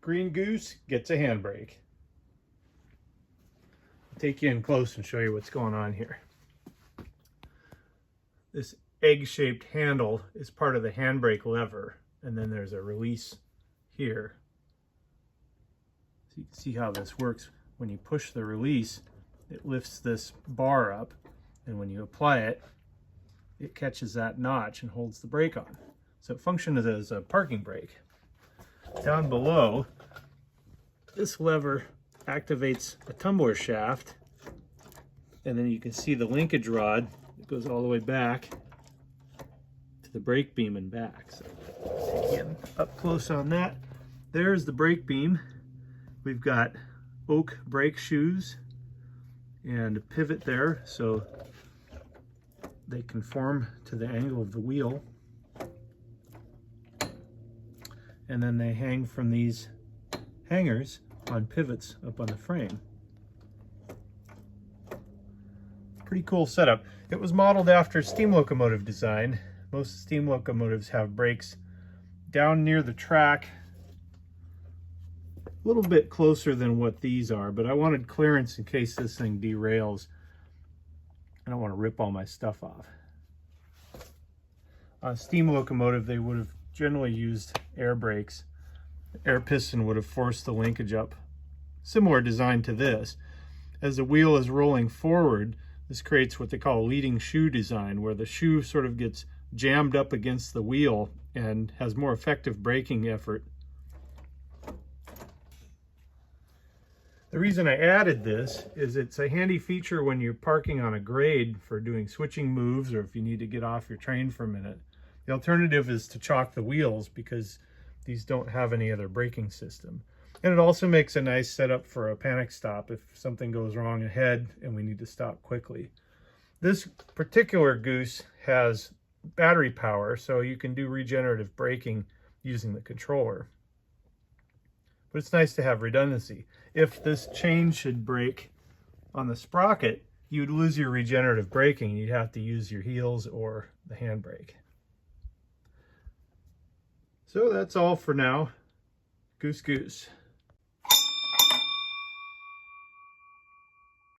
Green Goose gets a handbrake. I'll take you in close and show you what's going on here. This egg-shaped handle is part of the handbrake lever, and then there's a release here. So you can see how this works. When you push the release, it lifts this bar up, and when you apply it, it catches that notch and holds the brake on. So it functions as a parking brake. Down below, this lever activates a tumbler shaft, and then you can see the linkage rod that goes all the way back to the brake beam and back. So again, up close on that, there's the brake beam. We've got oak brake shoes and a pivot there so they conform to the angle of the wheel. And then they hang from these hangers on pivots up on the frame. Pretty cool setup. It was modeled after steam locomotive design. Most steam locomotives have brakes down near the track, a little bit closer than what these are, but I wanted clearance in case this thing derails. I don't want to rip all my stuff off. On a steam locomotive, they would have generally used air brakes. The air piston would have forced the linkage up. Similar design to this. As the wheel is rolling forward, this creates what they call a leading shoe design, where the shoe sort of gets jammed up against the wheel and has more effective braking effort. The reason I added this is it's a handy feature when you're parking on a grade for doing switching moves, or if you need to get off your train for a minute. The alternative is to chock the wheels because these don't have any other braking system. And it also makes a nice setup for a panic stop if something goes wrong ahead and we need to stop quickly. This particular Goose has battery power, so you can do regenerative braking using the controller. But it's nice to have redundancy. If this chain should break on the sprocket, you'd lose your regenerative braking. You'd have to use your heels or the handbrake. So that's all for now. Goose goose.